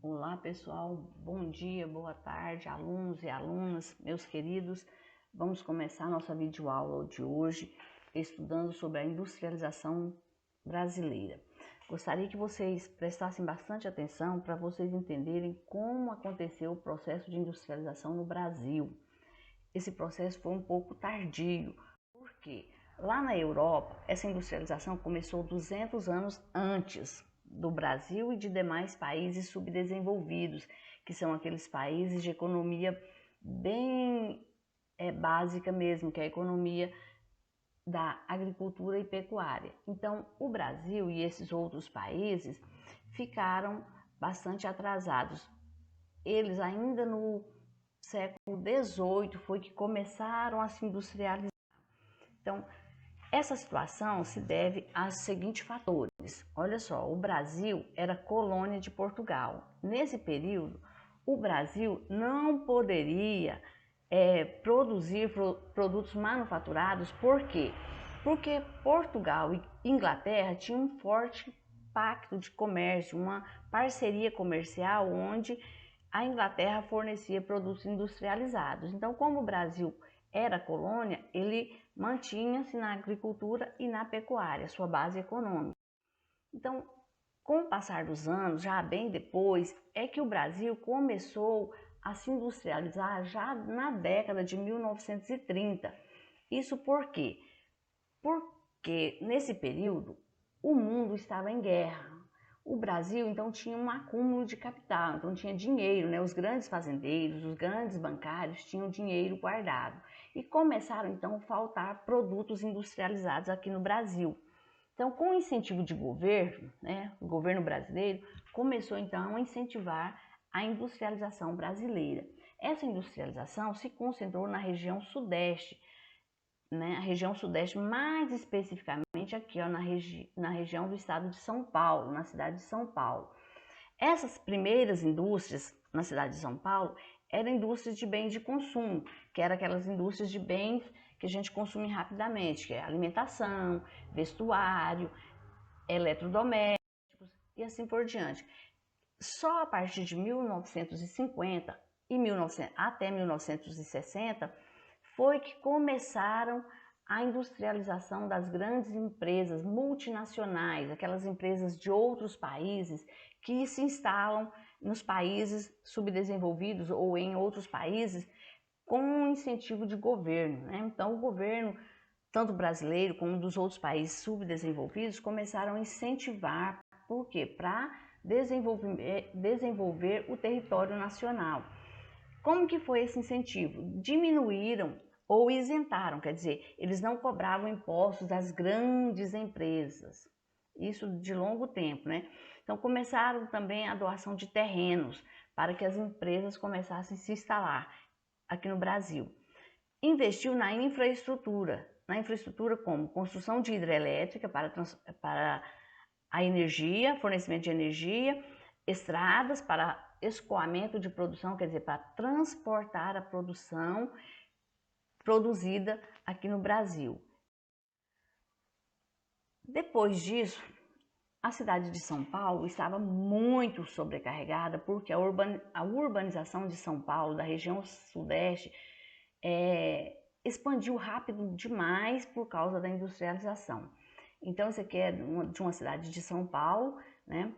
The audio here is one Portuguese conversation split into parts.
Olá pessoal, bom dia, boa tarde, alunos e alunas, meus queridos. Vamos começar nossa videoaula de hoje estudando sobre a industrialização brasileira. Gostaria que vocês prestassem bastante atenção para vocês entenderem como aconteceu o processo de industrialização no Brasil. Esse processo foi um pouco tardio, porque lá na Europa essa industrialização começou 200 anos antes do Brasil e de demais países subdesenvolvidos, que são aqueles países de economia bem básica mesmo, que é a economia da agricultura e pecuária. Então, o Brasil e esses outros países ficaram bastante atrasados. Eles ainda no século XVIII foi que começaram a se industrializar. Então, essa situação se deve aos seguintes fatores. Olha só, o Brasil era colônia de Portugal. Nesse período, o Brasil não poderia produzir produtos manufaturados. Por quê? Porque Portugal e Inglaterra tinham um forte pacto de comércio, uma parceria comercial onde a Inglaterra fornecia produtos industrializados. Então, como o Brasil era colônia, ele mantinha-se na agricultura e na pecuária, sua base econômica. Então, com o passar dos anos, já bem depois, é que o Brasil começou a se industrializar já na década de 1930. Isso por quê? Porque nesse período o mundo estava em guerra. O Brasil então tinha um acúmulo de capital, então tinha dinheiro, né? Os grandes fazendeiros, os grandes bancários tinham dinheiro guardado e começaram então a faltar produtos industrializados aqui no Brasil. Então, com o incentivo de governo, né, o governo brasileiro começou então a incentivar a industrialização brasileira. Essa industrialização se concentrou na região sudeste, né, a região sudeste mais especificamente aqui ó, na região do estado de São Paulo, na cidade de São Paulo. Essas primeiras indústrias na cidade de São Paulo eram indústrias de bens de consumo, que eram aquelas indústrias de bens que a gente consome rapidamente, que é alimentação, vestuário, eletrodomésticos e assim por diante. Só a partir de 1950 até 1960 foi que começaram a industrialização das grandes empresas multinacionais, aquelas empresas de outros países que se instalam nos países subdesenvolvidos ou em outros países com um incentivo de governo, né? Então, o governo, tanto brasileiro como dos outros países subdesenvolvidos, começaram a incentivar, por quê? Para desenvolver o território nacional. Como que foi esse incentivo? Diminuíram ou isentaram, quer dizer, eles não cobravam impostos das grandes empresas, isso de longo tempo, né? Então começaram também a doação de terrenos para que as empresas começassem a se instalar aqui no Brasil. Investiu na infraestrutura como construção de hidrelétrica para a energia, fornecimento de energia, estradas para escoamento de produção, quer dizer, para transportar a produção produzida aqui no Brasil. Depois disso, a cidade de São Paulo estava muito sobrecarregada porque a urbanização de São Paulo, da região sudeste, expandiu rápido demais por causa da industrialização. Então, isso aqui é de uma cidade de São Paulo, né?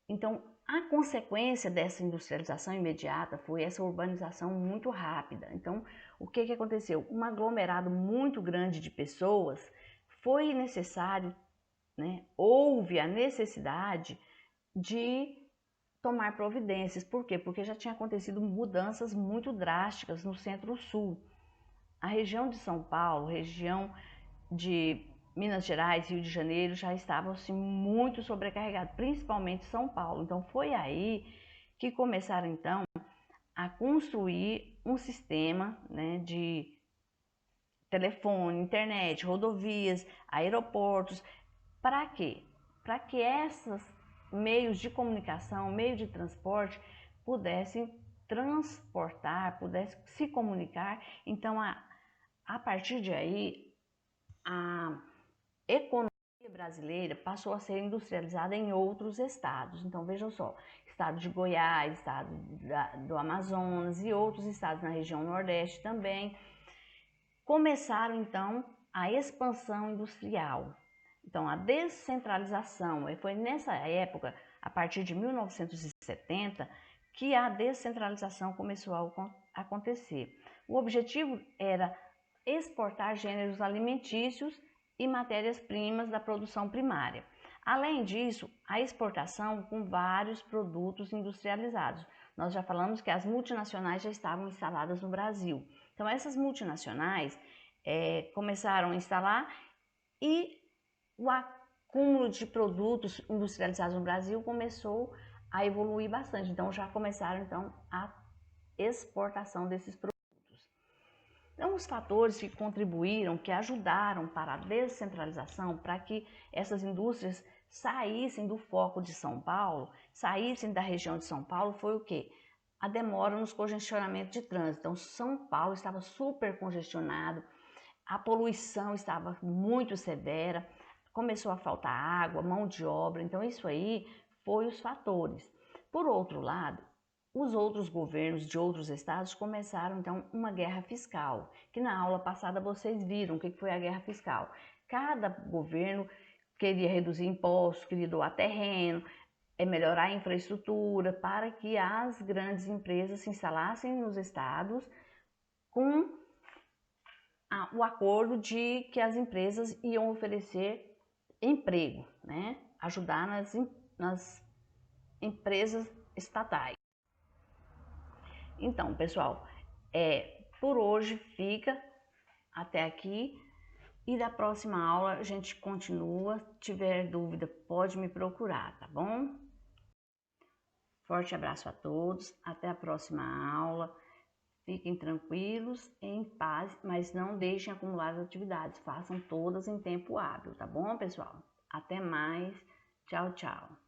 Então, a consequência dessa industrialização imediata foi essa urbanização muito rápida. Então, o que aconteceu? Um aglomerado muito grande de pessoas foi necessário, né? Houve a necessidade de tomar providências. Por quê? Porque já tinha acontecido mudanças muito drásticas no Centro-Sul. A região de São Paulo, região de Minas Gerais, Rio de Janeiro já estavam assim, muito sobrecarregados, principalmente São Paulo. Então foi aí que começaram então a construir um sistema, né, de telefone, internet, rodovias, aeroportos. Para quê? Para que esses meios de comunicação, meio de transporte pudessem transportar, pudessem se comunicar. Então a partir de aí a economia brasileira passou a ser industrializada em outros estados. Então vejam só, estado de Goiás, estado do Amazonas e outros estados na região Nordeste também começaram então a expansão industrial. Então a descentralização, foi nessa época, a partir de 1970, que a descentralização começou a acontecer. O objetivo era exportar gêneros alimentícios e matérias-primas da produção primária. Além disso, a exportação com vários produtos industrializados. Nós já falamos que as multinacionais já estavam instaladas no Brasil. Então, essas multinacionais começaram a instalar e o acúmulo de produtos industrializados no Brasil começou a evoluir bastante. Então, já começaram a exportação desses produtos. Então, os fatores que contribuíram, que ajudaram para a descentralização, para que essas indústrias saíssem do foco de São Paulo, saíssem da região de São Paulo, foi o quê? A demora nos congestionamentos de trânsito. Então, São Paulo estava super congestionado, a poluição estava muito severa, começou a faltar água, mão de obra. Então, isso aí foi os fatores. Por outro lado, os outros governos de outros estados começaram, então, uma guerra fiscal, que na aula passada vocês viram o que foi a guerra fiscal. Cada governo queria reduzir impostos, queria doar terreno, melhorar a infraestrutura para que as grandes empresas se instalassem nos estados com o acordo de que as empresas iam oferecer emprego, né? Ajudar nas empresas estatais. Então, pessoal, por hoje fica até aqui e da próxima aula a gente continua. Se tiver dúvida, pode me procurar, tá bom? Forte abraço a todos, até a próxima aula. Fiquem tranquilos, em paz, mas não deixem acumular as atividades. Façam todas em tempo hábil, tá bom, pessoal? Até mais. Tchau, tchau.